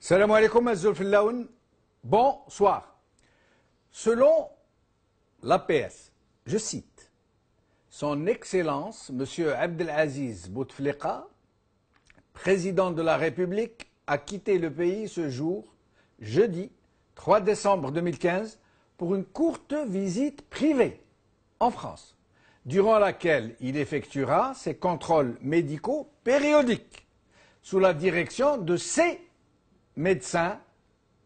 Salam alaikum azulfillaoun. Bonsoir. Selon l'APS, je cite, Son Excellence, M. Abdelaziz Bouteflika, président de la République, a quitté le pays ce jour, jeudi 3 décembre 2015, pour une courte visite privée en France, durant laquelle il effectuera ses contrôles médicaux périodiques sous la direction de ses médecins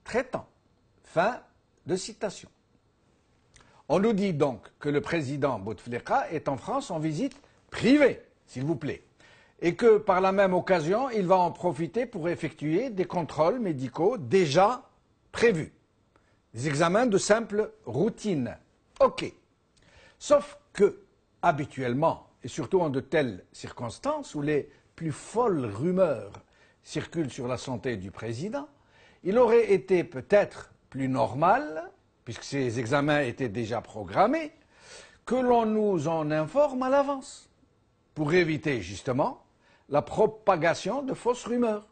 traitants. Fin de citation. On nous dit donc que le président Bouteflika est en France en visite privée, s'il vous plaît, et que par la même occasion, il va en profiter pour effectuer des contrôles médicaux déjà prévus. Des examens de simple routine. OK. Sauf que, habituellement, et surtout en de telles circonstances où les plus folles rumeurs circulent sur la santé du président, il aurait été peut-être plus normal, puisque ces examens étaient déjà programmés, que l'on nous en informe à l'avance, pour éviter justement la propagation de fausses rumeurs.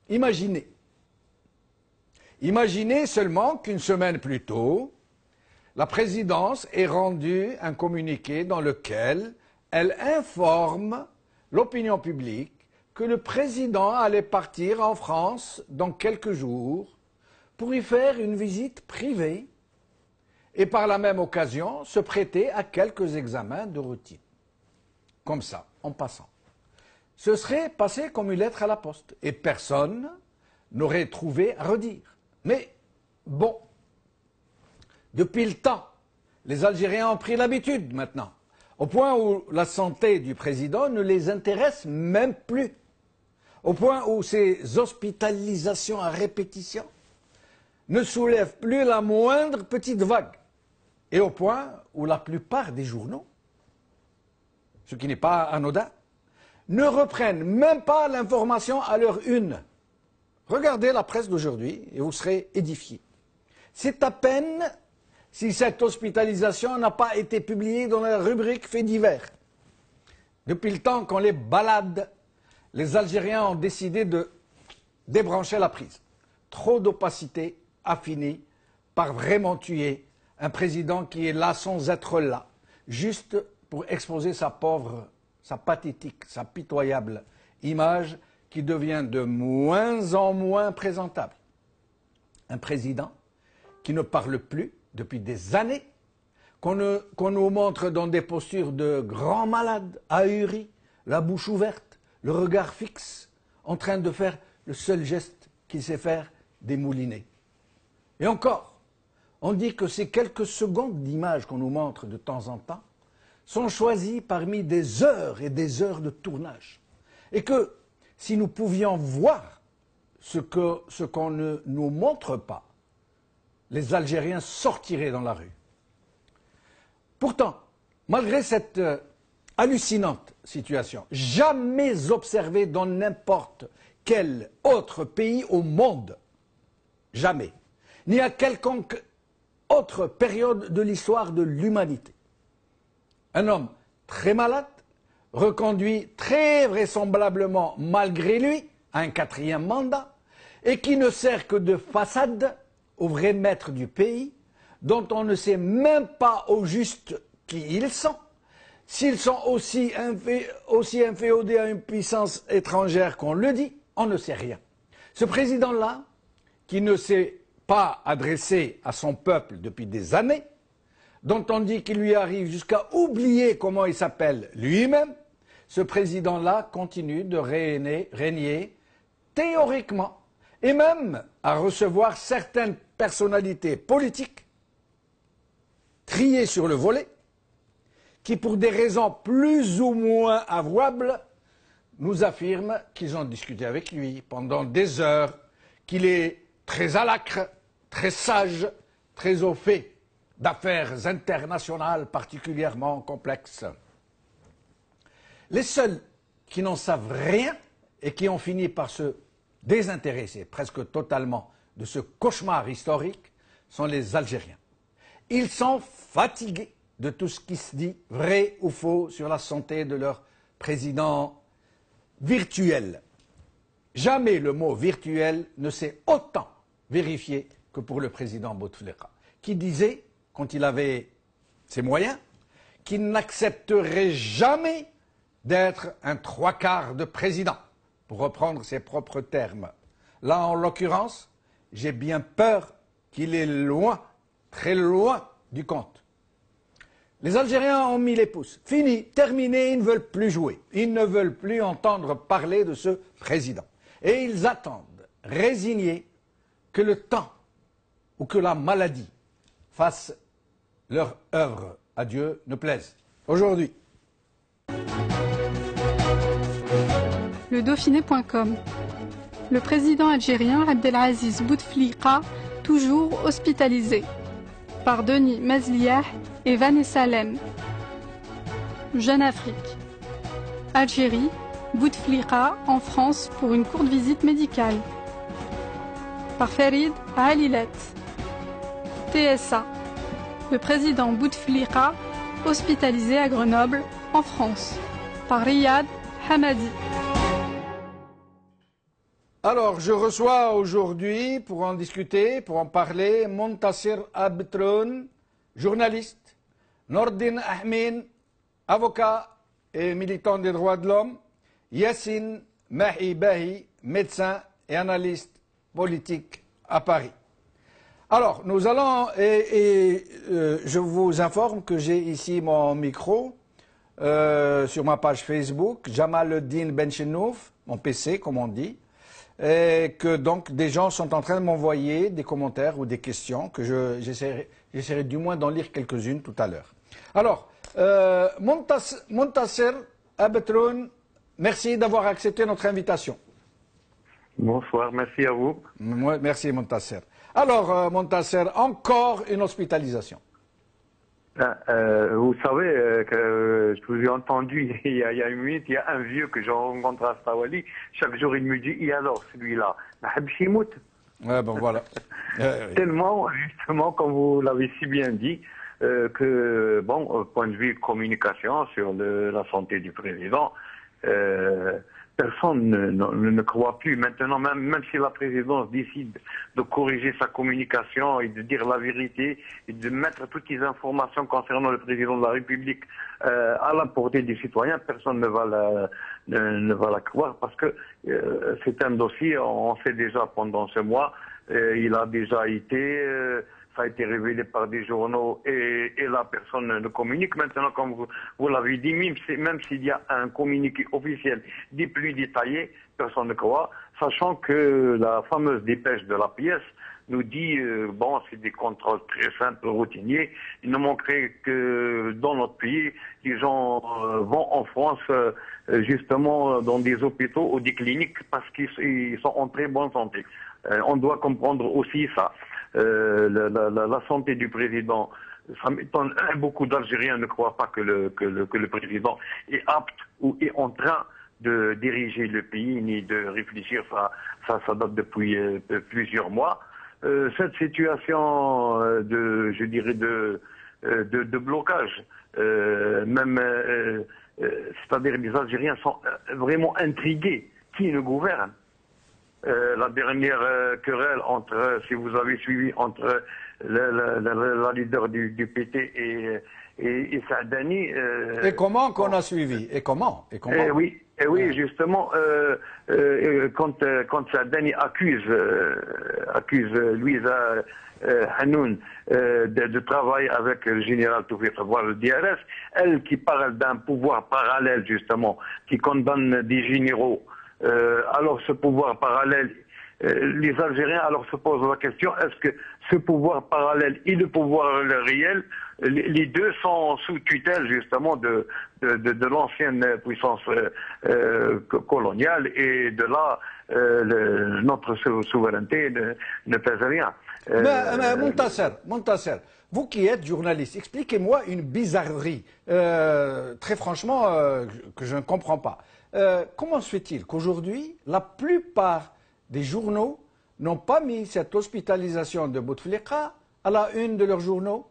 Imaginez seulement qu'une semaine plus tôt, la présidence ait rendu un communiqué dans lequel elle informe l'opinion publique que le président allait partir en France dans quelques jours pour y faire une visite privée et par la même occasion se prêter à quelques examens de routine. Comme ça, en passant. Ce serait passé comme une lettre à la poste et personne n'aurait trouvé à redire. Mais bon, depuis le temps, les Algériens ont pris l'habitude maintenant, au point où la santé du président ne les intéresse même plus, au point où ces hospitalisations à répétition ne soulèvent plus la moindre petite vague, et au point où la plupart des journaux, ce qui n'est pas anodin, ne reprennent même pas l'information à leur une. Regardez la presse d'aujourd'hui et vous serez édifiés. C'est à peine si cette hospitalisation n'a pas été publiée dans la rubrique faits divers. Depuis le temps qu'on les balade, les Algériens ont décidé de débrancher la prise. Trop d'opacité a fini par vraiment tuer un président qui est là sans être là, juste pour exposer sa pauvre, sa pathétique, sa pitoyable image qui devient de moins en moins présentable. Un président qui ne parle plus depuis des années, qu'on nous montre dans des postures de grands malades, ahuris, la bouche ouverte, le regard fixe, en train de faire le seul geste qu'il sait faire, démouliner. Et encore, on dit que ces quelques secondes d'image qu'on nous montre de temps en temps sont choisies parmi des heures et des heures de tournage. Et que si nous pouvions voir ce qu'on ne nous montre pas, les Algériens sortiraient dans la rue. Pourtant, malgré cette hallucinante situation, jamais observée dans n'importe quel autre pays au monde, jamais, ni à quelconque autre période de l'histoire de l'humanité. Un homme très malade, reconduit très vraisemblablement malgré lui à un 4e mandat, et qui ne sert que de façade aux vrais maîtres du pays, dont on ne sait même pas au juste qui ils sont, s'ils sont aussi inféodés à une puissance étrangère qu'on le dit, on ne sait rien. Ce président-là, qui ne s'est pas adressé à son peuple depuis des années, dont on dit qu'il lui arrive jusqu'à oublier comment il s'appelle lui-même, ce président-là continue de régner théoriquement et même à recevoir certaines personnalités politiques triées sur le volet qui, pour des raisons plus ou moins avouables, nous affirment qu'ils ont discuté avec lui pendant des heures, qu'il est très à l'acre, très sage, très au fait d'affaires internationales particulièrement complexes. Les seuls qui n'en savent rien et qui ont fini par se désintéresser presque totalement de ce cauchemar historique sont les Algériens. Ils sont fatigués de tout ce qui se dit vrai ou faux sur la santé de leur président virtuel. jamais le mot virtuel ne s'est autant vérifié que pour le président Bouteflika, qui disait, quand il avait ses moyens, qu'il n'accepterait jamais d'être un trois quarts de président, pour reprendre ses propres termes. Là, en l'occurrence, j'ai bien peur qu'il est loin, très loin du compte. Les Algériens ont mis les pouces. Fini, terminé, ils ne veulent plus jouer. Ils ne veulent plus entendre parler de ce président. Et ils attendent, résignés, que le temps ou que la maladie fasse leur œuvre. À Dieu ne plaise. Aujourd'hui. Le Dauphiné.com. Le président algérien Abdelaziz Bouteflika, toujours hospitalisé. Par Denis Mazliah et Vanessa Lem. Jeune Afrique. Algérie, Bouteflika en France pour une courte visite médicale. Par Farid Alilet. TSA. Le président Bouteflika, hospitalisé à Grenoble, en France. Par Riyad Hamadi. Alors, je reçois aujourd'hui, pour en discuter, pour en parler, Montassir Abtroun, journaliste, Nordin Ahmin, avocat et militant des droits de l'homme, Yassine Mahi Bahi, médecin et analyste politique à Paris. Alors, nous allons, je vous informe que j'ai ici mon micro sur ma page Facebook, Jamaluddin Benchenouf, mon PC comme on dit, et que donc des gens sont en train de m'envoyer des commentaires ou des questions que j'essaierai du moins d'en lire quelques-unes tout à l'heure. Alors, Montassir Abtroun, merci d'avoir accepté notre invitation. Bonsoir, merci à vous. Merci Montassir. Alors, Montassir, encore une hospitalisation. Vous savez que je vous ai entendu il y a une minute, il y a un vieux que je rencontre à Stawali. Chaque jour, il me dit, et alors celui-là, Ouais, bon voilà. Tellement, justement, comme vous l'avez si bien dit, que, bon, au point de vue communication sur la santé du président, personne ne croit plus. Maintenant, même si la présidence décide de corriger sa communication et de dire la vérité et de mettre toutes les informations concernant le président de la République à la portée des citoyens, personne ne va la croire parce que c'est un dossier, on sait déjà pendant ce mois, il a déjà été... ça a été révélé par des journaux et la personne ne communique. Maintenant, comme vous l'avez dit, même s'il y a un communiqué officiel des plus détaillés, personne ne croit, sachant que la fameuse dépêche de la pièce nous dit, bon, c'est des contrôles très simples, routiniers. Il ne manquerait que dans notre pays, les gens vont en France justement dans des hôpitaux ou des cliniques parce qu'ils sont en très bonne santé. On doit comprendre aussi ça. La santé du président, ça m'étonne, beaucoup d'Algériens ne croient pas que le président est apte ou est en train de diriger le pays, ni de réfléchir, ça date depuis plusieurs mois. Cette situation je dirais de blocage, c'est-à-dire les Algériens sont vraiment intrigués. Qui nous gouverne? La dernière querelle si vous avez suivi, entre la leader du PT et Saadani. Et comment qu'on a suivi? Et comment? Oui, justement, quand Saadani accuse Louisa Hanoun de travailler avec le général Toufik, voire le DRS, elle qui parle d'un pouvoir parallèle, justement, qui condamne des généraux. Alors ce pouvoir parallèle, les Algériens alors se posent la question, est-ce que ce pouvoir parallèle et le pouvoir réel, les deux sont sous tutelle justement de l'ancienne puissance coloniale, et de là notre souveraineté ne pèse rien. Mais Montassir, vous qui êtes journaliste, expliquez-moi une bizarrerie, très franchement, que je ne comprends pas. Comment se fait-il qu'aujourd'hui, la plupart des journaux n'ont pas mis cette hospitalisation de Bouteflika à la une de leurs journaux?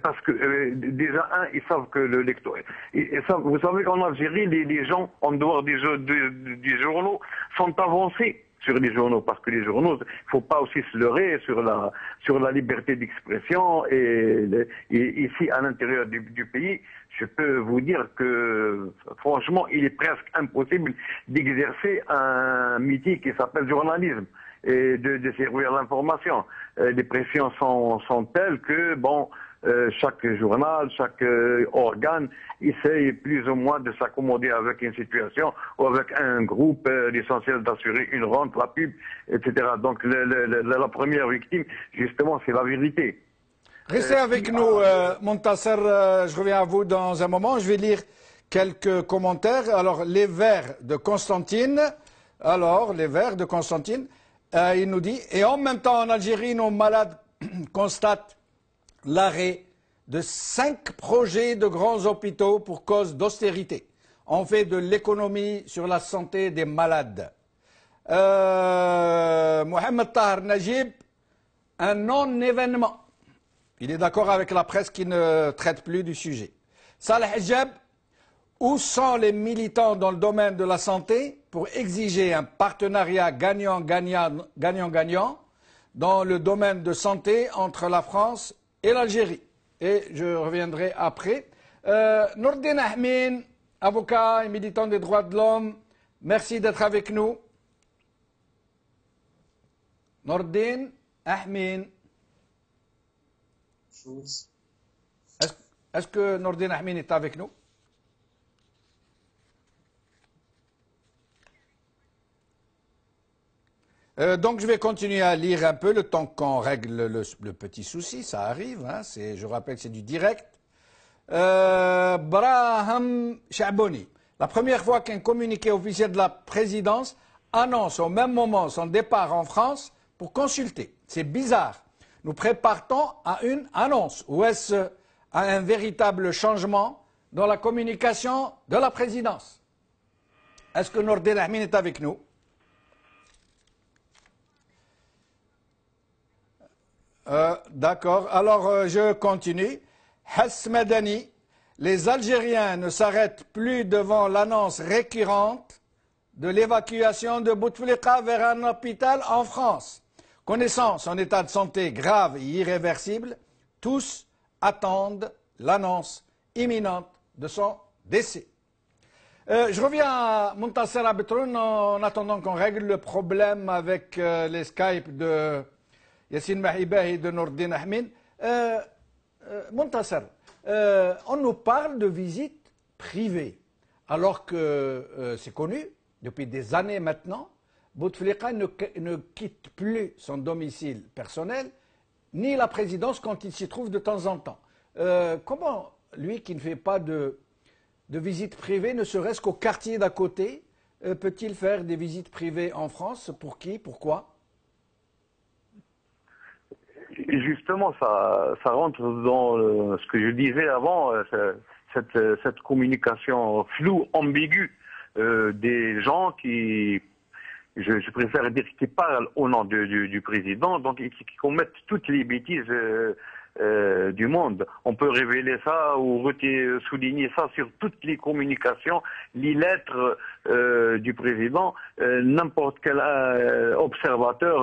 Parce que déjà, ils savent que le lecteur... Vous savez qu'en Algérie, les gens, en dehors des journaux, sont avancés sur les journaux, parce que les journaux, il ne faut pas aussi se leurrer sur la liberté d'expression. Et ici, à l'intérieur du pays, je peux vous dire que, franchement, il est presque impossible d'exercer un métier qui s'appelle journalisme et de servir l'information. Les pressions sont telles que, bon, chaque journal, chaque organe essaye plus ou moins de s'accommoder avec une situation ou avec un groupe, l'essentiel d'assurer une rente, la pub, etc. Donc la première victime, justement, c'est la vérité. Restez avec nous, Montasser, je reviens à vous dans un moment. Je vais lire quelques commentaires. Alors, les vers de Constantine. Il nous dit, et en même temps en Algérie, nos malades constatent l'arrêt de 5 projets de grands hôpitaux pour cause d'austérité. On fait de l'économie sur la santé des malades. Mohamed Tahar Najib, un non-événement. Il est d'accord avec la presse qui ne traite plus du sujet. Saleh Hijab, où sont les militants dans le domaine de la santé pour exiger un partenariat gagnant-gagnant dans le domaine de santé entre la France et l'Algérie? Et je reviendrai après. Nordin Ahmin, avocat et militant des droits de l'homme, merci d'être avec nous. Nordin Ahmin. Est-ce que Nordin Ahmin est avec nous? Donc je vais continuer à lire un peu le temps qu'on règle le petit souci, ça arrive, hein, je rappelle que c'est du direct. Braham Chaboni, la première fois qu'un communiqué officiel de la présidence annonce au même moment son départ en France pour consulter. C'est bizarre. Nous préparons à une annonce, ou est-ce à un véritable changement dans la communication de la présidence? Est-ce que Nordin Ahmin est avec nous? D'accord, alors je continue. Hass Madani, les Algériens ne s'arrêtent plus devant l'annonce récurrente de l'évacuation de Bouteflika vers un hôpital en France. Connaissant son état de santé grave et irréversible, tous attendent l'annonce imminente de son décès. Je reviens à Montasser Abetroun en attendant qu'on règle le problème avec les Skype de Yassine Mahibah et de Nordin Ahmin. Montasser, on nous parle de visites privées, alors que c'est connu depuis des années maintenant. Bouteflika ne quitte plus son domicile personnel, ni la présidence quand il s'y trouve de temps en temps. Comment, lui qui ne fait pas de visites privées, ne serait-ce qu'au quartier d'à côté, peut-il faire des visites privées en France? Pour qui? Pourquoi? Justement, ça rentre dans ce que je disais avant, cette communication floue, ambiguë des gens qui, je préfère dire, qui parlent au nom du président, donc qui commettent toutes les bêtises du monde. On peut révéler ça ou souligner ça sur toutes les communications, les lettres du président. N'importe quel observateur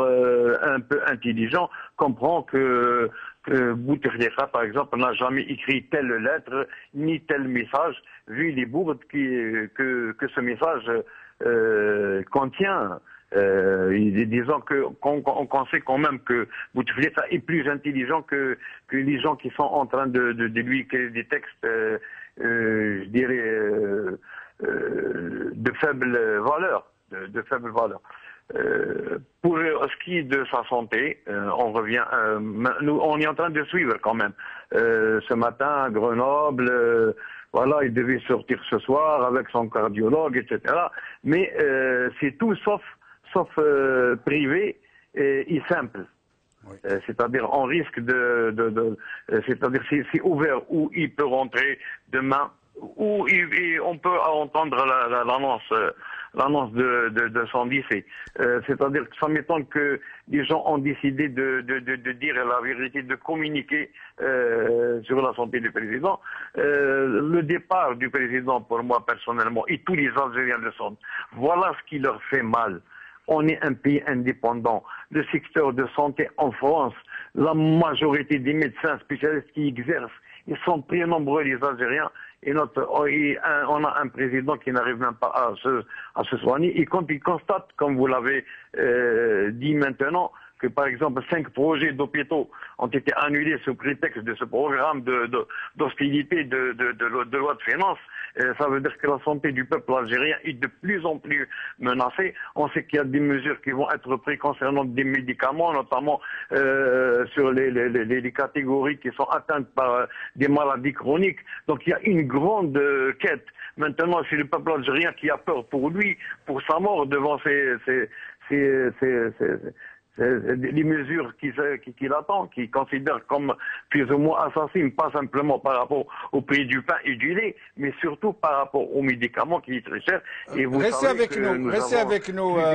un peu intelligent comprend que Bouteflika, par exemple, n'a jamais écrit telle lettre ni tel message, vu les bourdes que ce message contient. Disons qu'on sait quand même que Bouteflika est plus intelligent que les gens qui sont en train de lui écrire des textes, je dirais, de faible valeur. Pour ce qui est de sa santé, on revient, nous, on est en train de suivre quand même. Ce matin à Grenoble, voilà, il devait sortir ce soir avec son cardiologue, etc. Mais c'est tout sauf privé et simple. Oui. C'est-à-dire on risque c'est-à-dire c'est ouvert où il peut rentrer demain, où on peut entendre l'annonce l'annonce de son décès. C'est-à-dire que ça m'étonne que les gens ont décidé de dire la vérité, de communiquer sur la santé du président. Le départ du président, pour moi personnellement, et tous les Algériens le sont, voilà ce qui leur fait mal. On est un pays indépendant. Le secteur de santé en France, la majorité des médecins spécialistes qui exercent, ils sont très nombreux, les Algériens, et on a un président qui n'arrive même pas à se soigner. Et quand il constate, comme vous l'avez dit maintenant, que par exemple 5 projets d'hôpitaux ont été annulés sous prétexte de ce programme d'hostilité de loi de finances, ça veut dire que la santé du peuple algérien est de plus en plus menacée. On sait qu'il y a des mesures qui vont être prises concernant des médicaments, notamment sur les catégories qui sont atteintes par des maladies chroniques. Donc il y a une grande quête. Maintenant, c'est le peuple algérien qui a peur pour lui, pour sa mort devant les mesures qu'il attend, qu'il considère comme plus ou moins assassines, pas simplement par rapport au prix du pain et du lait, mais surtout par rapport aux médicaments qui est très cher. Et vous restez avec nous,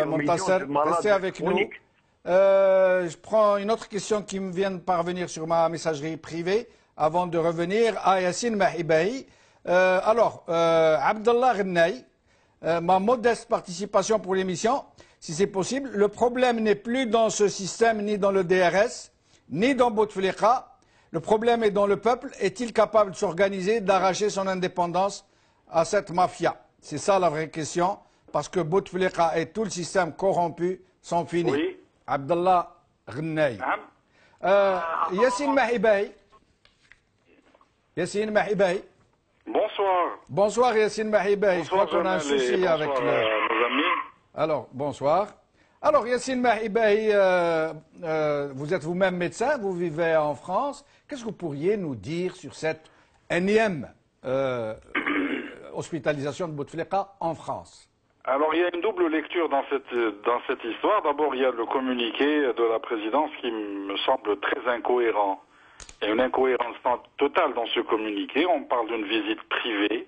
Montasser, restez avec nous. Je prends une autre question qui me vient de parvenir sur ma messagerie privée avant de revenir à Yassine Mahibahi. Abdallah Ghennaï, ma modeste participation pour l'émission. Si c'est possible, le problème n'est plus dans ce système, ni dans le DRS, ni dans Bouteflika. Le problème est dans le peuple. Est-il capable de s'organiser, d'arracher son indépendance à cette mafia? C'est ça la vraie question, parce que Bouteflika et tout le système corrompu sont finis. Oui. Abdallah Ghennaï. Yassine Mahibahi. Yassine Mahibahi. Bonsoir. Bonsoir Yassine Mahibahi. Je crois qu'on a un souci avec nos amis. Alors, bonsoir. Alors, Yassine Mahibahi, vous êtes vous-même médecin, vous vivez en France. Qu'est-ce que vous pourriez nous dire sur cette énième hospitalisation de Bouteflika en France? Alors, il y a une double lecture dans cette histoire. D'abord, il y a le communiqué de la présidence qui me semble très incohérent. Il y a une incohérence totale dans ce communiqué. On parle d'une visite privée.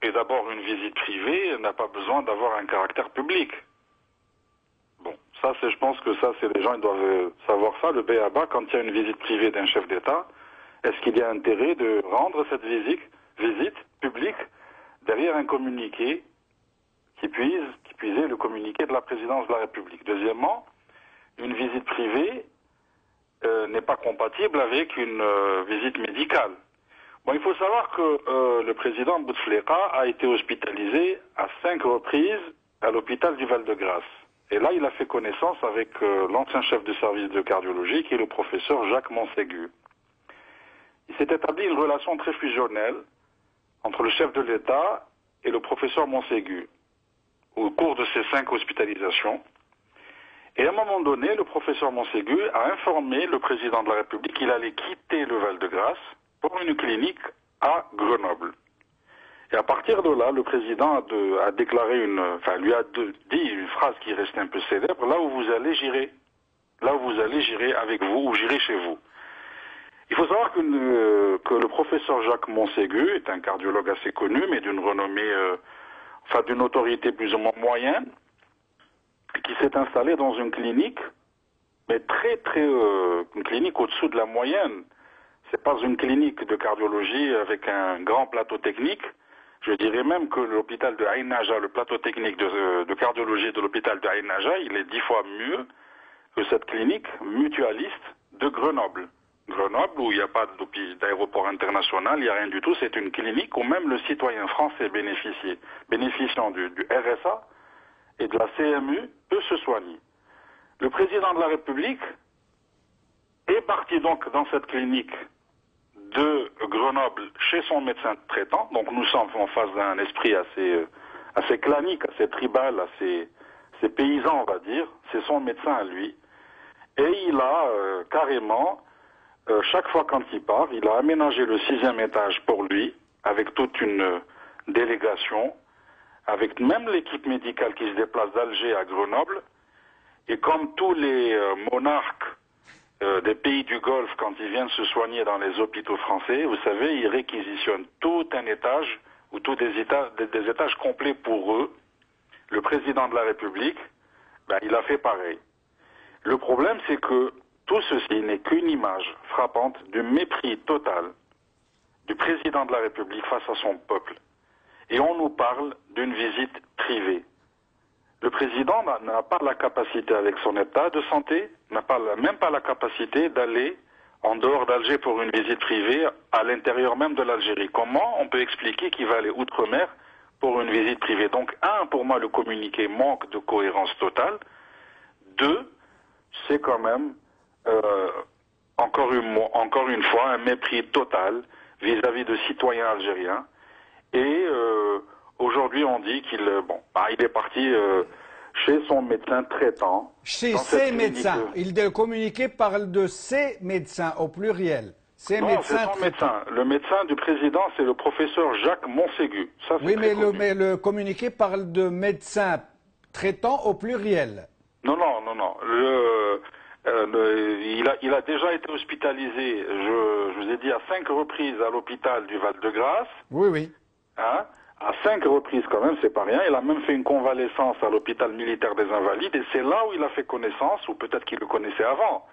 Et d'abord, une visite privée n'a pas besoin d'avoir un caractère public. Bon, ça, je pense que ça, les gens ils doivent savoir ça, le b.a.-ba, quand il y a une visite privée d'un chef d'État, est-ce qu'il y a intérêt de rendre cette visite publique derrière un communiqué qui puisait le communiqué de la présidence de la République? Deuxièmement, une visite privée n'est pas compatible avec une visite médicale. Bon, il faut savoir que le président Bouteflika a été hospitalisé à 5 reprises à l'hôpital du Val-de-Grâce. Et là, il a fait connaissance avec l'ancien chef de service de cardiologie, qui est le professeur Jacques Montségu. Il s'est établi une relation très fusionnelle entre le chef de l'État et le professeur Montségu au cours de ces 5 hospitalisations. Et à un moment donné, le professeur Montségu a informé le président de la République qu'il allait quitter le Val-de-Grâce pour une clinique à Grenoble. Et à partir de là, le président a déclaré lui a dit une phrase qui reste un peu célèbre: là où vous allez, j'irai. Là où vous allez, j'irai avec vous, ou j'irai chez vous. Il faut savoir que le professeur Jacques Montségu est un cardiologue assez connu, mais d'une renommée, d'une autorité plus ou moins moyenne, qui s'est installé dans une clinique, mais une clinique au-dessous de la moyenne. C'est pas une clinique de cardiologie avec un grand plateau technique. Je dirais même que l'hôpital de Aïn Naja, le plateau technique de cardiologie de l'hôpital de Aïn Naja, il est 10 fois mieux que cette clinique mutualiste de Grenoble. Grenoble, où il n'y a pas d'aéroport international, il n'y a rien du tout. C'est une clinique où même le citoyen français bénéficiant du RSA et de la CMU peut se soigner. Le président de la République est parti donc dans cette clinique de Grenoble chez son médecin traitant. Donc nous sommes en face d'un esprit assez clanique, assez tribal, assez paysan, on va dire. C'est son médecin à lui. Et il a carrément, chaque fois quand il part, il a aménagé le 6e étage pour lui, avec toute une délégation, avec même l'équipe médicale qui se déplace d'Alger à Grenoble. Et comme tous les monarques des pays du Golfe, quand ils viennent se soigner dans les hôpitaux français, vous savez, ils réquisitionnent tout un étage ou tous des étages complets pour eux, le président de la République, ben, il a fait pareil. Le problème, c'est que tout ceci n'est qu'une image frappante du mépris total du président de la République face à son peuple. Et on nous parle d'une visite privée. Le président n'a pas la capacité, avec son état de santé, n'a même pas la capacité d'aller en dehors d'Alger pour une visite privée à l'intérieur même de l'Algérie. Comment on peut expliquer qu'il va aller outre-mer pour une visite privée? Donc, un, pour moi, le communiqué manque de cohérence totale. Deux, c'est quand même, encore une fois, un mépris total vis-à-vis de citoyens algériens. Et aujourd'hui, on dit qu'il il est parti chez son médecin traitant. Chez ses médecins. Le communiqué parle de ses médecins au pluriel. Ses non, médecins c'est son médecin. Le médecin du président, c'est le professeur Jacques Montségu. Ça, oui, mais le communiqué parle de médecins traitants au pluriel. Non. Il a déjà été hospitalisé, je vous ai dit, à 5 reprises à l'hôpital du Val-de-Grâce. Oui. Hein, à 5 reprises quand même, c'est pas rien. Il a même fait une convalescence à l'hôpital militaire des Invalides et c'est là où il a fait connaissance, ou peut-être qu'il le connaissait avant.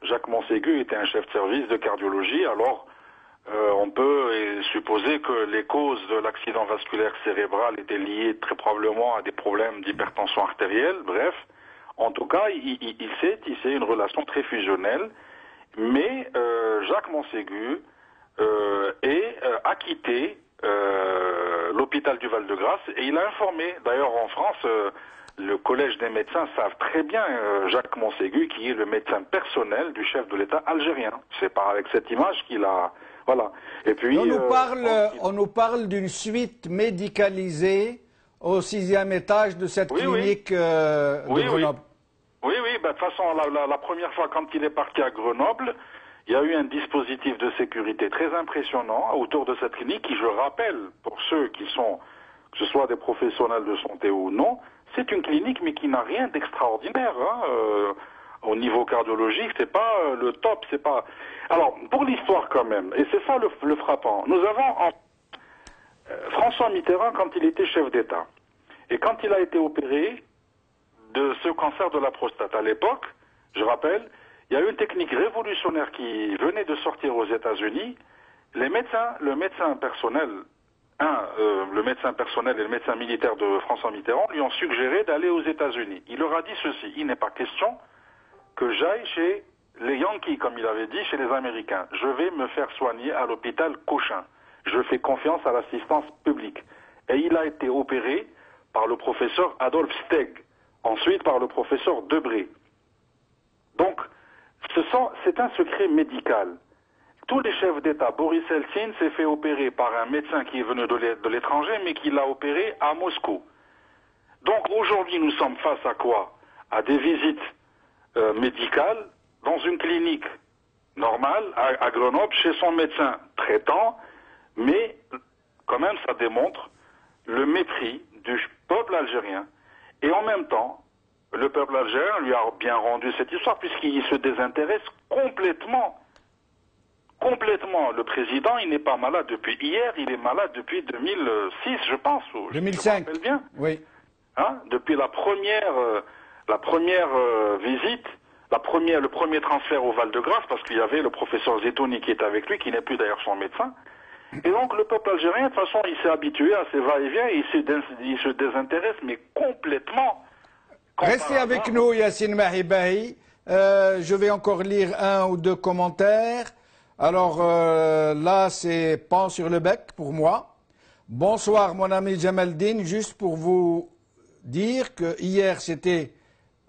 Jacques Montségu était un chef de service de cardiologie, alors on peut supposer que les causes de l'accident vasculaire cérébral étaient liées très probablement à des problèmes d'hypertension artérielle, bref. En tout cas, il sait une relation très fusionnelle, mais Jacques Montségu a quitté l'hôpital du Val-de-Grâce et il a informé, d'ailleurs en France, le collège des médecins savent très bien Jacques Montségu qui est le médecin personnel du chef de l'État algérien. C'est pas avec cette image qu'il a... Voilà. Et puis... On nous parle d'une suite médicalisée au 6e étage de cette clinique de Grenoble. Oui, de toute façon, la première fois quand il est parti à Grenoble, il y a eu un dispositif de sécurité très impressionnant autour de cette clinique qui, je rappelle, pour ceux qui sont, que ce soit des professionnels de santé ou non, c'est une clinique mais qui n'a rien d'extraordinaire. Au niveau cardiologique, c'est pas le top, c'est pas... Alors, pour l'histoire quand même, et c'est ça le frappant, nous avons François Mitterrand quand il était chef d'État, et quand il a été opéré de ce cancer de la prostate à l'époque, je rappelle, il y a eu une technique révolutionnaire qui venait de sortir aux États-Unis. Les médecins, le médecin personnel et le médecin militaire de François Mitterrand lui ont suggéré d'aller aux États-Unis. Il leur a dit ceci, il n'est pas question que j'aille chez les Yankees, comme il avait dit, chez les Américains. Je vais me faire soigner à l'hôpital Cochin. Je fais confiance à l'assistance publique. Et il a été opéré par le professeur Adolphe Steg, ensuite par le professeur Debré. Donc, c'est un secret médical. Tous les chefs d'État, Boris Eltsine s'est fait opérer par un médecin qui est venu de l'étranger, mais qui l'a opéré à Moscou. Donc aujourd'hui, nous sommes face à quoi? À des visites médicales dans une clinique normale, à Grenoble, chez son médecin traitant, mais quand même ça démontre le mépris du peuple algérien. Et en même temps, le peuple algérien lui a bien rendu cette histoire puisqu'il se désintéresse complètement. Complètement. Le président, il n'est pas malade depuis hier, il est malade depuis 2006, je pense. 2005. Je me rappelle bien. Oui. Hein? Depuis la première visite, le premier transfert au Val-de-Grâce, parce qu'il y avait le professeur Zetouni qui est avec lui, qui n'est plus d'ailleurs son médecin. Et donc le peuple algérien, de toute façon, il s'est habitué à ces va-et-vient et il se désintéresse, mais complètement. Restez avec nous, Yassine Mahibahi. Je vais encore lire 1 ou 2 commentaires. Alors là, c'est pan sur le bec pour moi. Bonsoir, mon ami Jamaldine. Juste pour vous dire que hier, c'était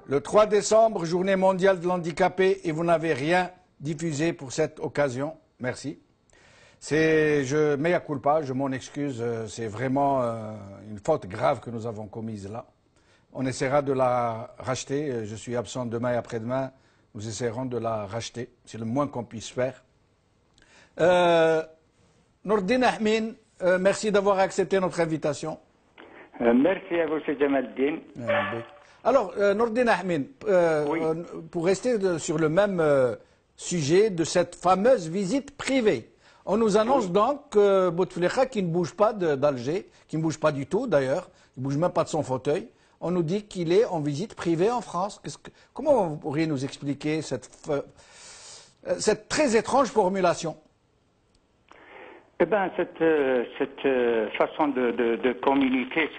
le 3 décembre, journée mondiale de l'handicapé, et vous n'avez rien diffusé pour cette occasion. Merci. Je mea culpa, je m'en excuse, c'est vraiment une faute grave que nous avons commise là. On essaiera de la racheter, je suis absent demain et après-demain, nous essaierons de la racheter, c'est le moins qu'on puisse faire. Nourdine Ahmin, merci d'avoir accepté notre invitation. Merci à vous, M. Jamaldine. Alors, Nourdine Ahmin, oui. Pour rester sur le même sujet de cette fameuse visite privée, On nous annonce donc que Bouteflika, qui ne bouge pas d'Alger, qui ne bouge pas du tout d'ailleurs, il ne bouge même pas de son fauteuil, on nous dit qu'il est en visite privée en France. Comment vous pourriez nous expliquer cette très étrange formulation? Eh bien, cette façon de communiquer,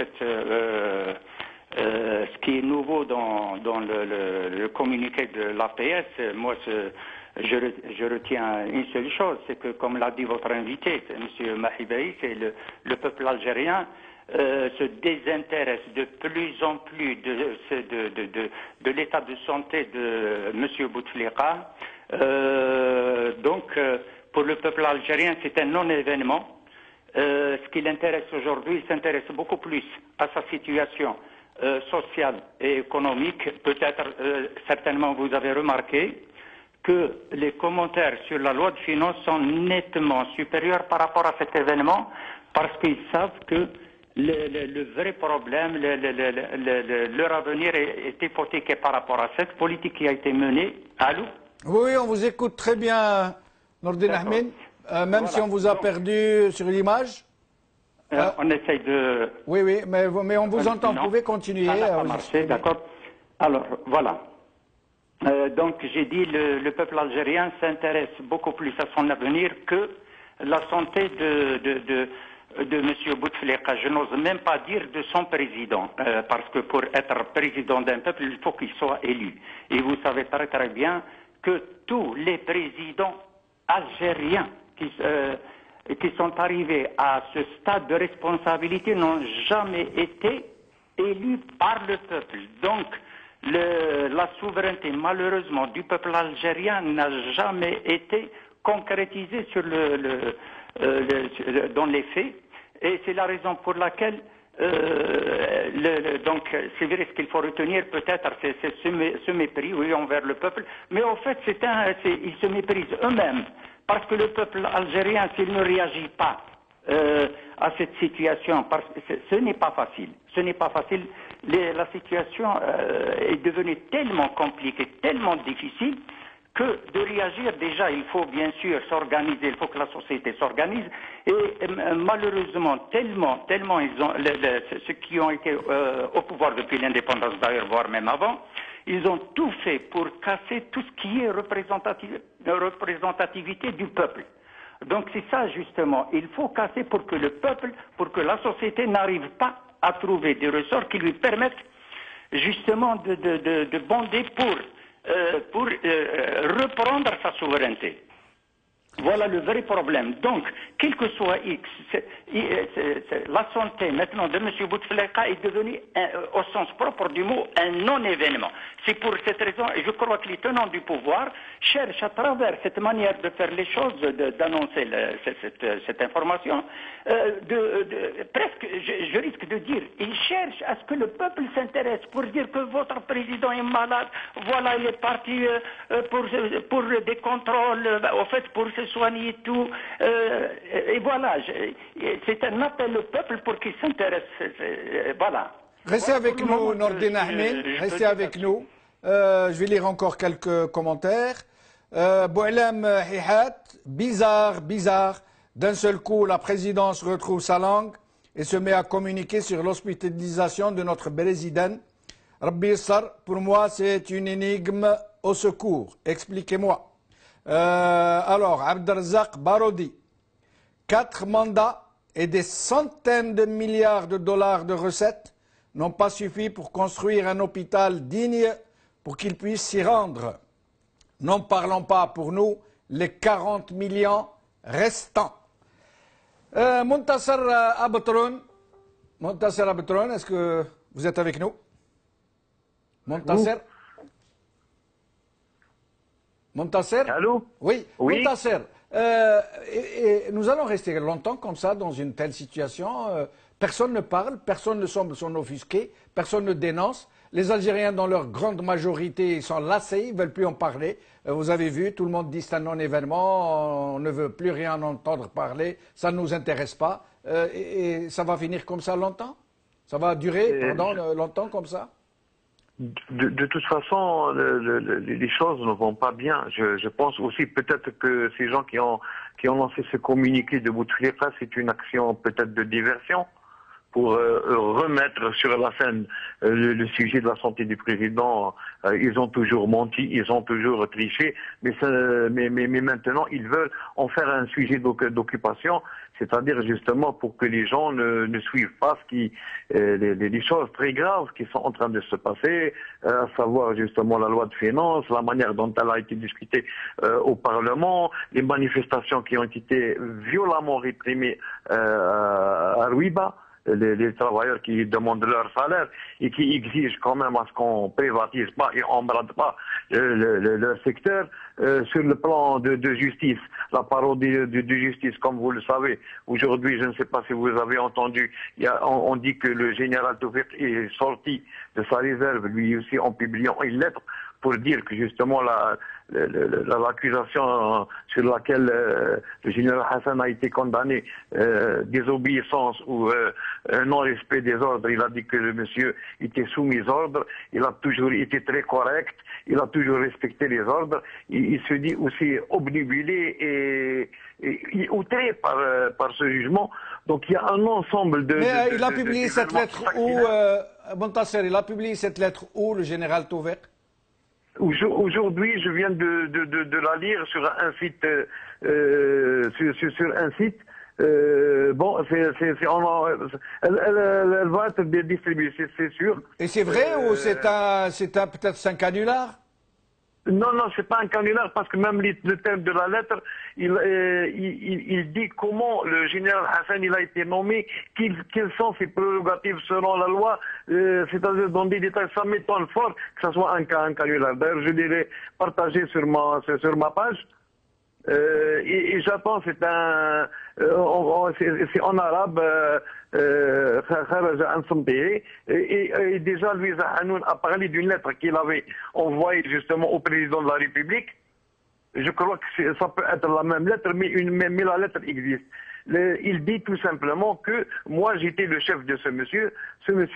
ce qui est nouveau dans le communiqué de l'APS, moi, je retiens une seule chose, c'est que, comme l'a dit votre invité, M. Mahibaï, c'est le peuple algérien se désintéresse de plus en plus de l'état de santé de M. Bouteflika. Donc, pour le peuple algérien, c'est un non-événement. Ce qui l'intéresse aujourd'hui, il s'intéresse beaucoup plus à sa situation sociale et économique. Peut-être, certainement, vous avez remarqué que les commentaires sur la loi de finances sont nettement supérieurs par rapport à cet événement, parce qu'ils savent que le vrai problème, leur avenir est hypothéqué par rapport à cette politique qui a été menée. Allô? Oui, on vous écoute très bien, Nordin Ahmed, même voilà. Si on vous a perdu sur l'image. On essaye de... Oui, mais on vous entend, vous pouvez continuer. Ça n'a pas marché, d'accord. Alors, voilà. Donc, j'ai dit, le peuple algérien s'intéresse beaucoup plus à son avenir que la santé de M. Bouteflika. Je n'ose même pas dire de son président, parce que pour être président d'un peuple, il faut qu'il soit élu. Et vous savez très très bien que tous les présidents algériens qui sont arrivés à ce stade de responsabilité n'ont jamais été élus par le peuple. Donc, la souveraineté, malheureusement, du peuple algérien n'a jamais été concrétisée dans les faits. Et c'est la raison pour laquelle, donc, c'est vrai, ce qu'il faut retenir peut-être, c'est ce mépris, oui, envers le peuple. Mais au fait, ils se méprisent eux-mêmes. Parce que le peuple algérien, s'il ne réagit pas à cette situation, parce que ce n'est pas facile. Ce n'est pas facile. La situation est devenue tellement compliquée, tellement difficile, que de réagir, déjà, il faut bien sûr s'organiser, il faut que la société s'organise. Et malheureusement, tellement ceux qui ont été au pouvoir depuis l'indépendance, d'ailleurs, voire même avant, ils ont tout fait pour casser tout ce qui est représentativité du peuple. Donc c'est ça justement, il faut casser pour que le peuple, pour que la société n'arrive pas à trouver des ressorts qui lui permettent justement de bonder pour reprendre sa souveraineté. Voilà le vrai problème. Donc, quel que soit X, la santé maintenant de M. Bouteflika est devenue, au sens propre du mot, un non-événement. C'est pour cette raison, et je crois que les tenants du pouvoir cherchent à travers cette manière de faire les choses, d'annoncer cette information, presque, je risque de dire, ils cherchent à ce que le peuple s'intéresse pour dire que votre président est malade, voilà, il est parti pour des contrôles, au fait, pour se soigner et tout. Et voilà, c'est un appel au peuple pour qu'il s'intéresse. Voilà. Restez avec nous, Nordin Ahmed. Restez avec nous. Je vais lire encore quelques commentaires. Boualem Hihat, bizarre. D'un seul coup, la présidence retrouve sa langue et se met à communiquer sur l'hospitalisation de notre président. Rabbi Issar, pour moi, c'est une énigme. Au secours. Expliquez-moi. Alors, Abdelrazak Barodi, 4 mandats et des centaines de milliards de dollars de recettes n'ont pas suffi pour construire un hôpital digne pour qu'il puisse s'y rendre. N'en parlons pas pour nous les 40 millions restants. Montasser Abtroun, est-ce que vous êtes avec nous? Montasser? Montasser? Allô? Oui. Montasser, nous allons rester longtemps comme ça, dans une telle situation. Personne ne parle, personne ne semble s'en offusquer, personne ne dénonce. Les Algériens, dans leur grande majorité, sont lassés, ils ne veulent plus en parler. Vous avez vu, tout le monde dit c'est un non-événement, on ne veut plus rien entendre parler, ça ne nous intéresse pas. Et ça va finir comme ça longtemps? Ça va durer pendant longtemps comme ça? De toute façon, les choses ne vont pas bien. Je pense aussi peut-être que ces gens qui ont qui ont lancé ce communiqué de Bouteflika, c'est une action peut-être de diversion pour remettre sur la scène le sujet de la santé du président. Ils ont toujours menti, ils ont toujours triché, mais maintenant ils veulent en faire un sujet d'occupation, c'est-à-dire justement pour que les gens ne suivent pas les choses très graves qui sont en train de se passer, à savoir justement la loi de finances, la manière dont elle a été discutée au Parlement, les manifestations qui ont été violemment réprimées à Rouiba. Les travailleurs qui demandent leur salaire et qui exigent quand même à ce qu'on privatise pas et embrade pas leur secteur. Sur le plan de justice, la parodie de justice, comme vous le savez, aujourd'hui, je ne sais pas si vous avez entendu, on dit que le général Toufik est sorti de sa réserve, lui aussi en publiant une lettre pour dire que justement l'accusation sur laquelle le général Hassan a été condamné, désobéissance ou non-respect des ordres, il a dit que le monsieur était soumis aux ordres, il a toujours été très correct, il a toujours respecté les ordres, il se dit aussi obnubilé et outré par ce jugement. Donc il y a un ensemble de... Mais il a publié cette lettre où, Montasser, il a publié cette lettre où, le général Toufik? Aujourd'hui, je viens de la lire sur un site, sur un site. Bon, elle va être distribuée, c'est sûr. Et c'est vrai ou c'est peut-être un canular? Non, non, c'est pas un canular parce que même le thème de la lettre, il dit comment le général Hassan il a été nommé, quelles sont ses prérogatives selon la loi, c'est-à-dire dans des détails. Ça m'étonne fort que ce soit un canular. D'ailleurs, je l'ai partagé sur ma page. Et j'attends, c'est en arabe, et déjà Louisa Hanoun a parlé d'une lettre qu'il avait envoyée justement au président de la République. Je crois que ça peut être la même lettre, mais la lettre existe. Il dit tout simplement que moi j'étais le chef de ce monsieur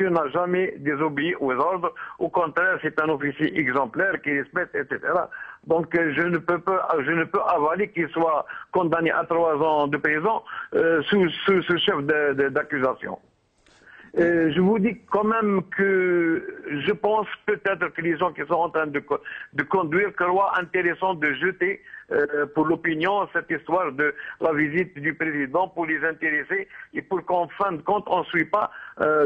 n'a jamais désobéi aux ordres, au contraire c'est un officier exemplaire qui respecte, etc. Donc je ne peux avaler qu'il soit condamné à 3 ans de prison sous ce chef d'accusation. Je vous dis quand même que je pense peut-être que les gens qui sont en train de conduire croient intéressant de jeter pour l'opinion cette histoire de la visite du président pour les intéresser et pour qu'en fin de compte on ne suit pas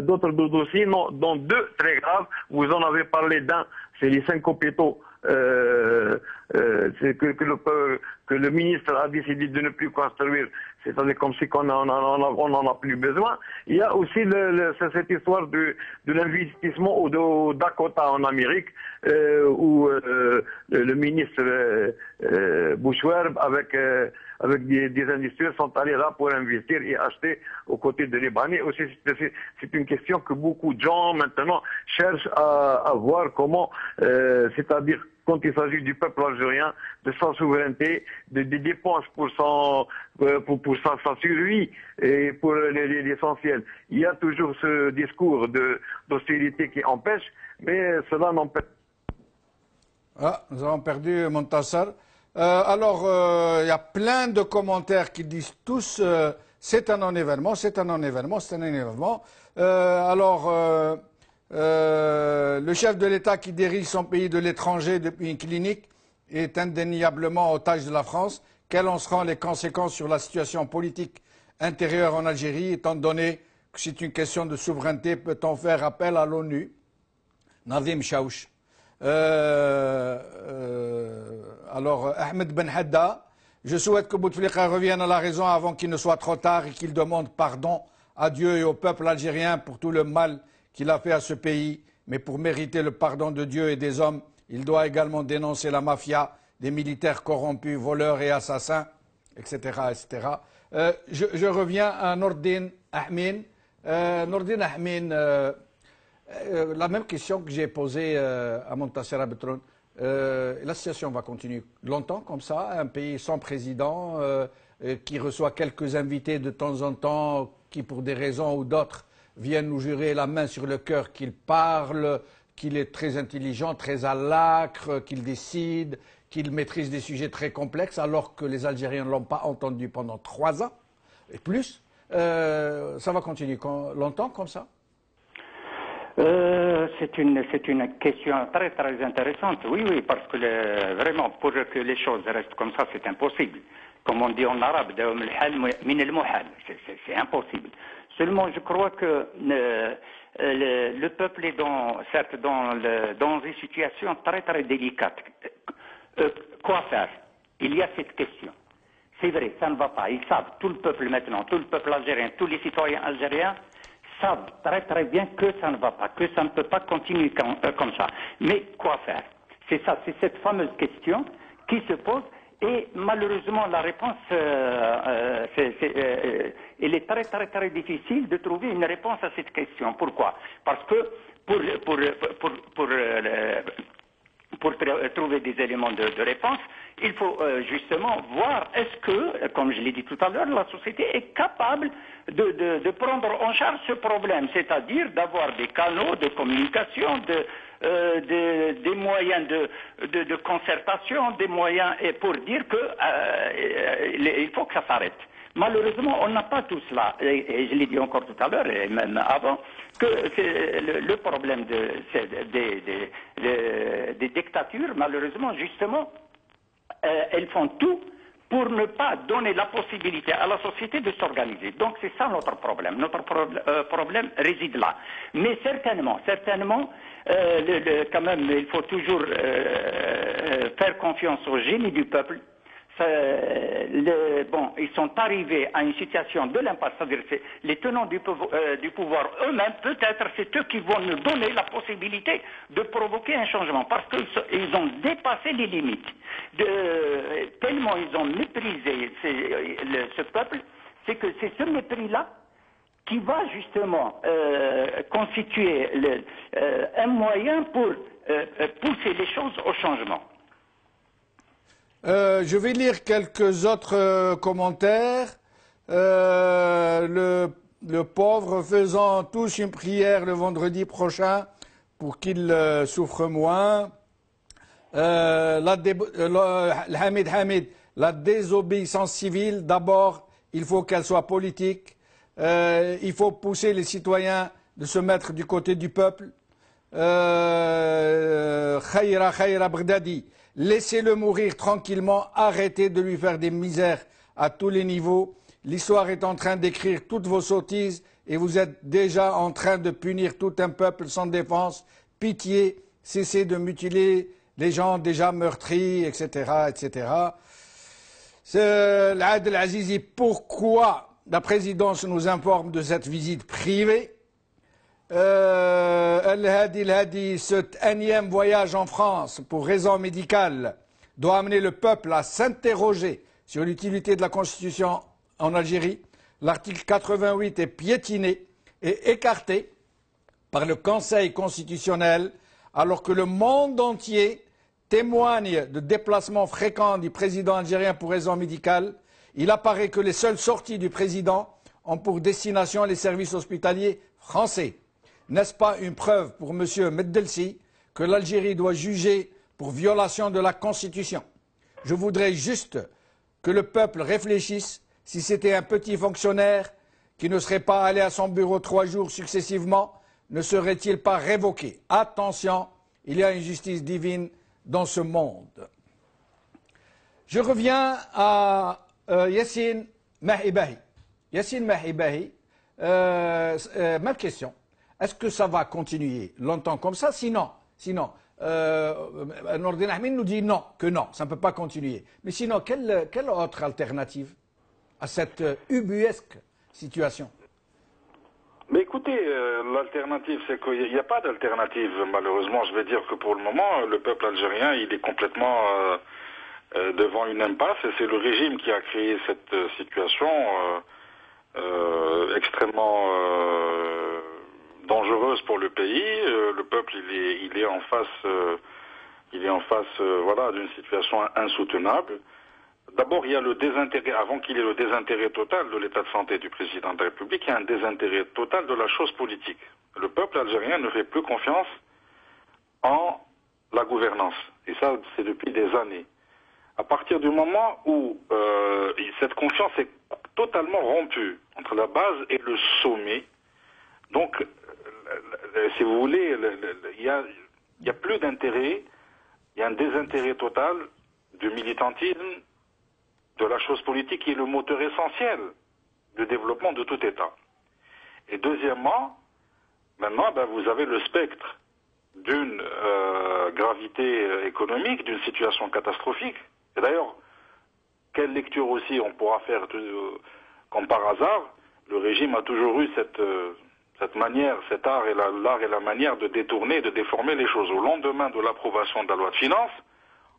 d'autres dossiers, dont 2 très graves. Vous en avez parlé d'un, c'est les 5 hôpitaux que le ministre a décidé de ne plus construire, c'est-à-dire comme si on n'en a plus besoin. Il y a aussi cette histoire de l'investissement au Dakota en Amérique, où le ministre Bouchouerb avec des industriels sont allés là pour investir et acheter aux côtés de Libanais. Aussi, c'est une question que beaucoup de gens maintenant cherchent à voir comment, c'est-à-dire quand il s'agit du peuple algérien, de sa souveraineté, des dépenses pour sa survie et pour l'essentiel. Il y a toujours ce discours d'austérité qui empêche, mais cela n'empêche. Ah, nous avons perdu Montasser. Alors, il y a plein de commentaires qui disent tous c'est un non-événement, c'est un non-événement, c'est un non-événement. Le chef de l'État qui dirige son pays de l'étranger depuis une clinique est indéniablement otage de la France. Quelles en seront les conséquences sur la situation politique intérieure en Algérie, étant donné que c'est une question de souveraineté? Peut-on faire appel à l'ONU? Nadim Chaouch. Alors, Ahmed Ben Hadda, je souhaite que Bouteflika revienne à la raison avant qu'il ne soit trop tard et qu'il demande pardon à Dieu et au peuple algérien pour tout le mal qu'il a fait à ce pays. Mais pour mériter le pardon de Dieu et des hommes, il doit également dénoncer la mafia, des militaires corrompus, voleurs et assassins, etc. etc. Je reviens à Nordin Ahmin. Nordin Ahmin, la même question que j'ai posée à Montasser Abtroun. La situation va continuer longtemps comme ça, un pays sans président, qui reçoit quelques invités de temps en temps, qui pour des raisons ou d'autres viennent nous jurer la main sur le cœur qu'il parle, qu'il est très intelligent, très à l'acre, qu'il décide, qu'il maîtrise des sujets très complexes alors que les Algériens ne l'ont pas entendu pendant 3 ans et plus. Ça va continuer longtemps comme ça? C'est une question très très intéressante. Oui, oui, parce que vraiment, pour que les choses restent comme ça, c'est impossible. Comme on dit en arabe, c'est impossible. Seulement, je crois que le peuple est certes dans une situation très très délicate. Quoi faire? Il y a cette question. C'est vrai, ça ne va pas. Ils savent, tout le peuple maintenant, tout le peuple algérien, tous les citoyens algériens savent très très bien que ça ne va pas, que ça ne peut pas continuer comme ça. Mais quoi faire? C'est ça, c'est cette fameuse question qui se pose et malheureusement la réponse, il est très très très difficile de trouver une réponse à cette question. Pourquoi? Parce que pour trouver des éléments de réponse, il faut justement voir est-ce que, comme je l'ai dit tout à l'heure, la société est capable de prendre en charge ce problème, c'est-à-dire d'avoir des canaux de communication, des moyens de concertation, des moyens pour dire il faut que ça s'arrête. Malheureusement, on n'a pas tout cela. Et je l'ai dit encore tout à l'heure, et même avant, que le problème des dictatures, malheureusement, justement, elles font tout pour ne pas donner la possibilité à la société de s'organiser. Donc c'est ça notre problème. Notre problème réside là. Mais certainement, quand même, il faut toujours faire confiance au génie du peuple. Ils sont arrivés à une situation de l'impasse, c'est-à-dire que les tenants du pouvoir eux-mêmes, peut-être c'est eux qui vont nous donner la possibilité de provoquer un changement, parce qu'ils ont dépassé les limites. Tellement ils ont méprisé ce peuple, c'est que c'est ce mépris-là qui va justement constituer un moyen pour pousser les choses au changement. Je vais lire quelques autres commentaires. Le pauvre faisant tous une prière le vendredi prochain pour qu'il souffre moins. Hamid, la désobéissance civile, d'abord, il faut qu'elle soit politique. Il faut pousser les citoyens de se mettre du côté du peuple. Khaira Brdadi, laissez-le mourir tranquillement, arrêtez de lui faire des misères à tous les niveaux. L'histoire est en train d'écrire toutes vos sottises et vous êtes déjà en train de punir tout un peuple sans défense. Pitié, cessez de mutiler les gens déjà meurtris, etc., etc. L'Adel Azizi, pourquoi la présidence nous informe de cette visite privée? El-Hadi, cet énième voyage en France pour raison médicale doit amener le peuple à s'interroger sur l'utilité de la Constitution en Algérie. L'article 88 est piétiné et écarté par le Conseil constitutionnel alors que le monde entier témoigne de déplacements fréquents du président algérien pour raison médicale. Il apparaît que les seules sorties du président ont pour destination les services hospitaliers français. N'est-ce pas une preuve pour M. Meddelsi que l'Algérie doit juger pour violation de la Constitution? Je voudrais juste que le peuple réfléchisse. Si c'était un petit fonctionnaire qui ne serait pas allé à son bureau 3 jours successivement, ne serait-il pas révoqué? Attention, il y a une justice divine dans ce monde. Je reviens à Yassine Mahibahi. Yassine Mahibahi, ma question. Est-ce que ça va continuer longtemps comme ça? Sinon, Nordin Ahmed nous dit non, que non, ça ne peut pas continuer. Mais sinon, quelle autre alternative à cette ubuesque situation? Mais écoutez, l'alternative, c'est qu'il n'y a pas d'alternative. Malheureusement, je vais dire que pour le moment, le peuple algérien, il est complètement devant une impasse. Et c'est le régime qui a créé cette situation extrêmement dangereuse pour le pays. Le peuple, il est en face, voilà, d'une situation insoutenable. D'abord, il y a le désintérêt, avant qu'il y ait le désintérêt total de l'état de santé du président de la République, il y a un désintérêt total de la chose politique. Le peuple algérien ne fait plus confiance en la gouvernance. Et ça, c'est depuis des années. À partir du moment où cette confiance est totalement rompue entre la base et le sommet, donc, si vous voulez, il y a plus d'intérêt, il y a un désintérêt total du militantisme, de la chose politique qui est le moteur essentiel du développement de tout État. Et deuxièmement, maintenant, vous avez le spectre d'une gravité économique, d'une situation catastrophique. Et d'ailleurs, quelle lecture aussi on pourra faire, comme par hasard, le régime a toujours eu cette manière, cet art et la manière de détourner, de déformer les choses. Au lendemain de l'approbation de la loi de finances,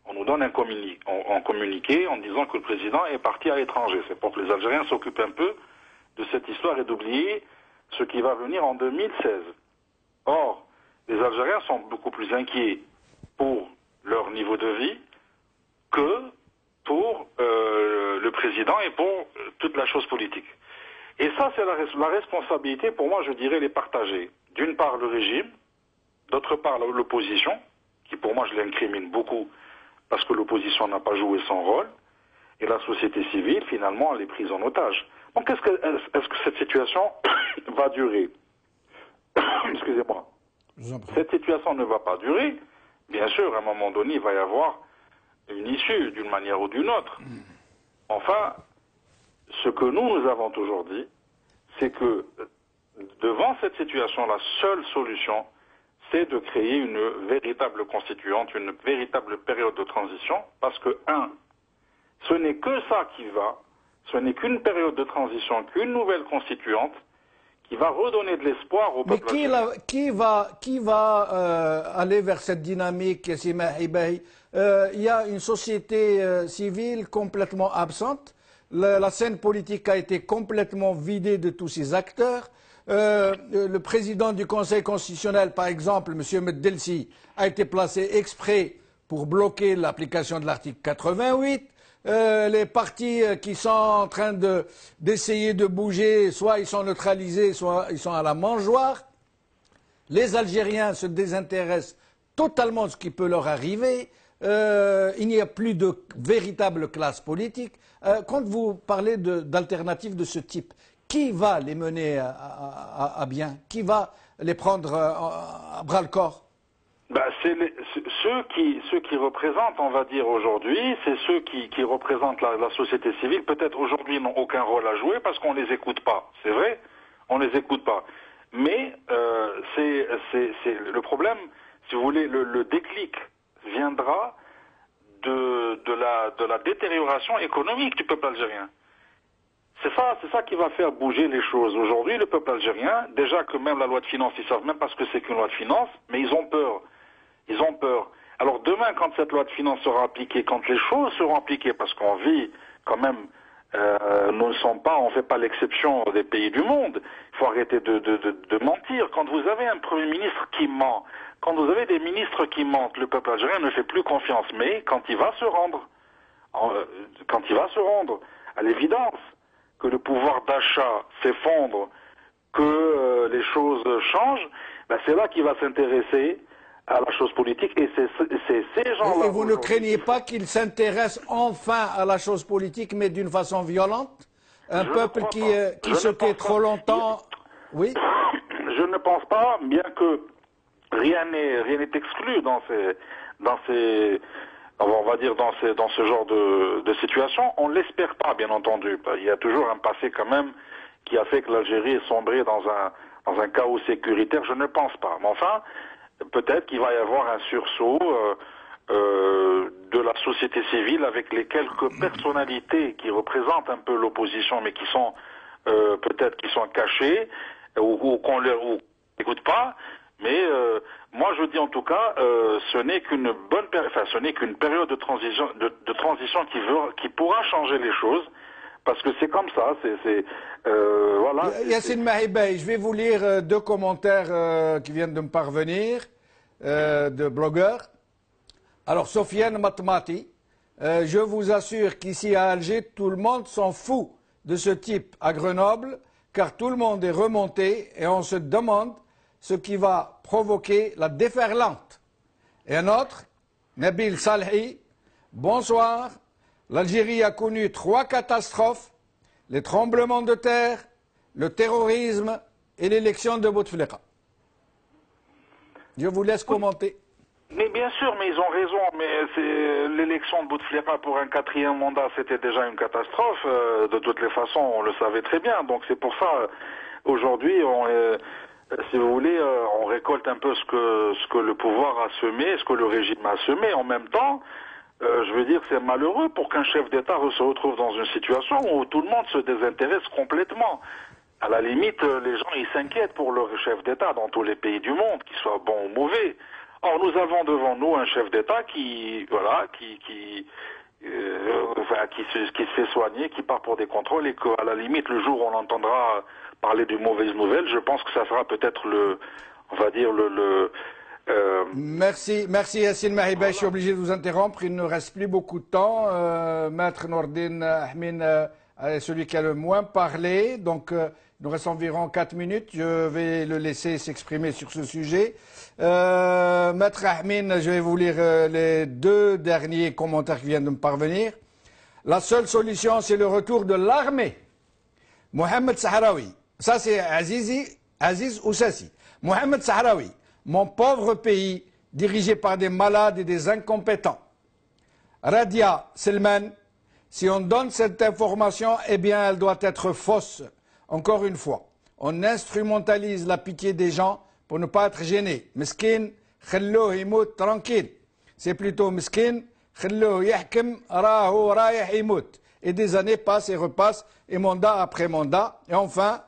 on nous donne un communiqué en disant que le président est parti à l'étranger. C'est pour que les Algériens s'occupent un peu de cette histoire et d'oublier ce qui va venir en 2016. Or, les Algériens sont beaucoup plus inquiets pour leur niveau de vie que pour le président et pour toute la chose politique. Et ça, c'est la responsabilité, pour moi, je dirais, les partager. D'une part, le régime, d'autre part, l'opposition, qui pour moi, je l'incrimine beaucoup, parce que l'opposition n'a pas joué son rôle, et la société civile, finalement, elle est prise en otage. Donc, est-ce que cette situation va durer? Excusez-moi. Cette situation ne va pas durer. Bien sûr, à un moment donné, il va y avoir une issue, d'une manière ou d'une autre. Enfin, ce que nous avons aujourd'hui, c'est que devant cette situation, la seule solution, c'est de créer une véritable constituante, une véritable période de transition, parce que, ce n'est que ça qui va, ce n'est qu'une période de transition, qu'une nouvelle constituante, qui va redonner de l'espoir au peuple. Mais qui va aller vers cette dynamique, Yassima Hibahi? Il y a une société civile complètement absente. La scène politique a été complètement vidée de tous ses acteurs. Le président du Conseil constitutionnel, par exemple, M. Meddelsi, a été placé exprès pour bloquer l'application de l'article 88. Les partis qui sont en train d'essayer de bouger, soit ils sont neutralisés, soit ils sont à la mangeoire. Les Algériens se désintéressent totalement de ce qui peut leur arriver. Il n'y a plus de véritable classe politique. Quand vous parlez d'alternatives de ce type, qui va les mener à bien? Qui va les prendre à bras-le-corps? Ceux qui représentent, on va dire aujourd'hui, c'est ceux qui représentent la société civile, peut-être aujourd'hui n'ont aucun rôle à jouer parce qu'on les écoute pas. C'est vrai, on les écoute pas. Mais c'est le problème, si vous voulez, le déclic viendra de la détérioration économique du peuple algérien. C'est ça qui va faire bouger les choses. Aujourd'hui, le peuple algérien, déjà que même la loi de finances, ils savent même pas ce que c'est qu'une loi de finances, mais ils ont peur. Ils ont peur. Alors demain, quand cette loi de finances sera appliquée, quand les choses seront appliquées, parce qu'on vit quand même, on ne fait pas l'exception des pays du monde. Il faut arrêter de mentir. Quand vous avez un Premier ministre qui ment, quand vous avez des ministres qui mentent, le peuple algérien ne fait plus confiance. Mais quand il va se rendre, à l'évidence que le pouvoir d'achat s'effondre, que les choses changent, c'est là qu'il va s'intéresser à la chose politique, et c'est ces gens-là... Et vous ne craignez pas qu'ils s'intéressent enfin à la chose politique, mais d'une façon violente? Un peuple qui se tait trop longtemps... Oui. Je ne pense pas, bien que rien n'est exclu dans ce genre de situation. On ne l'espère pas, bien entendu. Il y a toujours un passé quand même qui a fait que l'Algérie est sombrée dans un chaos sécuritaire. Je ne pense pas. Mais enfin, peut-être qu'il va y avoir un sursaut de la société civile avec les quelques personnalités qui représentent un peu l'opposition, mais qui sont peut-être qui sont cachées ou qu'on ne écoute pas. Mais moi, je dis en tout cas, ce n'est qu'une période de transition qui pourra changer les choses, parce que c'est comme ça. Voilà. Yassine Mahibey, je vais vous lire deux commentaires qui viennent de me parvenir de blogueurs. Alors, Sofiane Matmati, je vous assure qu'ici à Alger, tout le monde s'en fout de ce type à Grenoble, car tout le monde est remonté et on se demande ce qui va provoquer la déferlante. Et un autre, Nabil Salhi, bonsoir, L'Algérie a connu 3 catastrophes, les tremblements de terre, le terrorisme et l'élection de Bouteflika. Je vous laisse commenter. Mais bien sûr, mais ils ont raison, mais l'élection de Bouteflika pour un 4e mandat, c'était déjà une catastrophe. De toutes les façons, on le savait très bien. Donc c'est pour ça, aujourd'hui, si vous voulez, on récolte un peu ce que le pouvoir a semé, ce que le régime a semé. En même temps, je veux dire, c'est malheureux pour qu'un chef d'État se retrouve dans une situation où tout le monde se désintéresse complètement. À la limite, les gens, ils s'inquiètent pour leur chef d'État dans tous les pays du monde, qu'il soit bon ou mauvais. Or, nous avons devant nous un chef d'État qui se fait soigner, qui part pour des contrôles, et qu'à la limite, le jour où on entendra parler de mauvaises nouvelles, je pense que ça sera peut-être Merci Yassine Mahiba, je suis obligé de vous interrompre, il ne reste plus beaucoup de temps. Maître Nordine Ahmin est celui qui a le moins parlé, donc il nous reste environ 4 minutes, je vais le laisser s'exprimer sur ce sujet. Maître Ahmin, je vais vous lire les 2 derniers commentaires qui viennent de me parvenir. La seule solution, c'est le retour de l'armée. Mohamed Sahraoui, ça c'est Aziz Oussassi. Mohamed Sahraoui, mon pauvre pays dirigé par des malades et des incompétents. Radia Selman, si on donne cette information, eh bien elle doit être fausse. Encore une fois, on instrumentalise la pitié des gens pour ne pas être gênés. Miskin, khallouh ymout tranquille. C'est plutôt miskin, khallouh yahkem, rahu rayah ymout. Et des années passent et repassent, et mandat après mandat. Et enfin,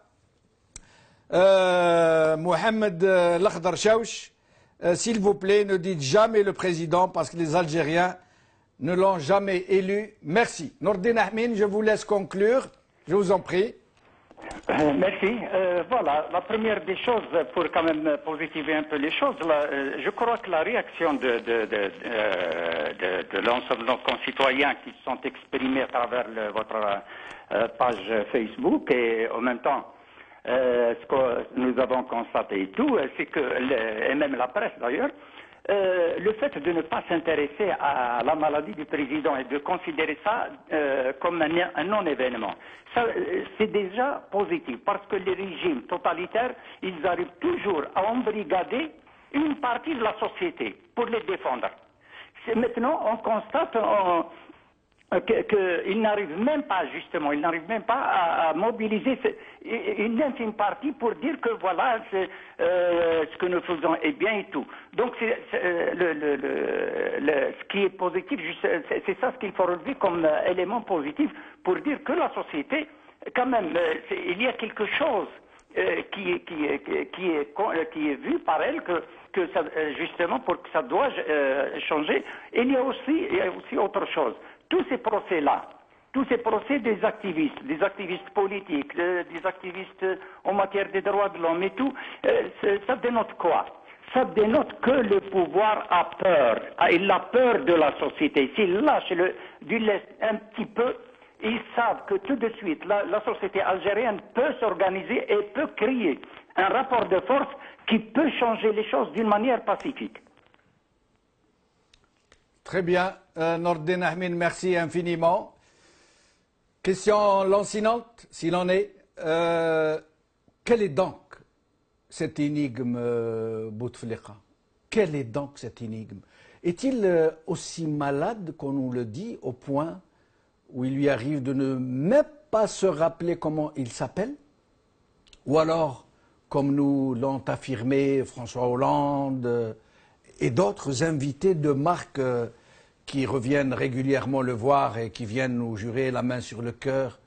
Mohamed Lakhdar Chauch, s'il vous plaît, ne dites jamais le président parce que les Algériens ne l'ont jamais élu. Merci. Nordine Ahmin, je vous laisse conclure. Je vous en prie. Merci. Voilà, la première des choses, pour quand même positiver un peu les choses, je crois que la réaction de l'ensemble de nos concitoyens qui se sont exprimés à travers votre page Facebook et en même temps, ce que nous avons constaté et tout, c'est que, et même la presse d'ailleurs, le fait de ne pas s'intéresser à la maladie du président et de considérer ça comme un non-événement, c'est déjà positif parce que les régimes totalitaires, ils arrivent toujours à embrigader une partie de la société pour les défendre. Maintenant, on constate qu'ils n'arrivent même pas, justement, ils n'arrivent même pas à mobiliser une infime partie pour dire que voilà, ce que nous faisons est bien et tout. Donc, ce qui est positif, c'est ça ce qu'il faut relever comme élément positif pour dire que la société, quand même, il y a quelque chose qui est vu par elle que ça, justement pour que ça doit changer. Et il y a aussi autre chose. Tous ces procès-là, tous ces procès des activistes politiques, des activistes en matière des droits de l'homme et tout, ça dénote quoi? Ça dénote que le pouvoir a peur. Il a peur de la société. S'il lâche du lest un petit peu, ils savent que tout de suite, la société algérienne peut s'organiser et peut créer un rapport de force qui peut changer les choses d'une manière pacifique. Très bien. Nordine Ahmin, merci infiniment. Question lancinante, s'il en est. Quelle est donc cette énigme, Bouteflika? Quelle est donc cette énigme? Est-il aussi malade qu'on nous le dit au point où il lui arrive de ne même pas se rappeler comment il s'appelle? Ou alors, comme nous l'ont affirmé François Hollande et d'autres invités de marque qui reviennent régulièrement le voir et qui viennent nous jurer la main sur le cœur,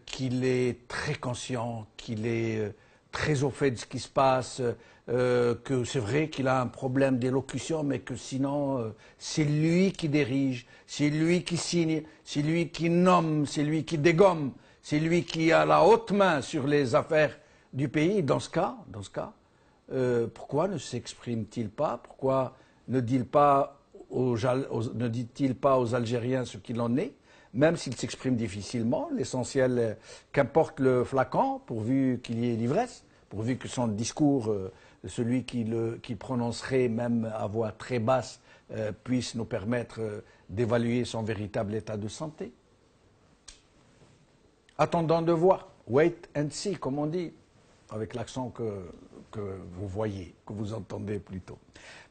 qu'il est très conscient, qu'il est très au fait de ce qui se passe, que c'est vrai qu'il a un problème d'élocution, mais que sinon, c'est lui qui dirige, c'est lui qui signe, c'est lui qui nomme, c'est lui qui dégomme, c'est lui qui a la haute main sur les affaires du pays. Dans ce cas, pourquoi ne s'exprime-t-il pas? Pourquoi ne dit-il pas aux Algériens ce qu'il en est, même s'il s'exprime difficilement? L'essentiel, qu'importe le flacon, pourvu qu'il y ait l'ivresse, pourvu que son discours, celui qui prononcerait même à voix très basse puisse nous permettre d'évaluer son véritable état de santé. Attendons de voir. Wait and see, comme on dit, avec l'accent que vous voyez, que vous entendez plutôt.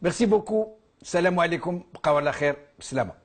Merci beaucoup. Salam alaikum. Qawala khair. Salama.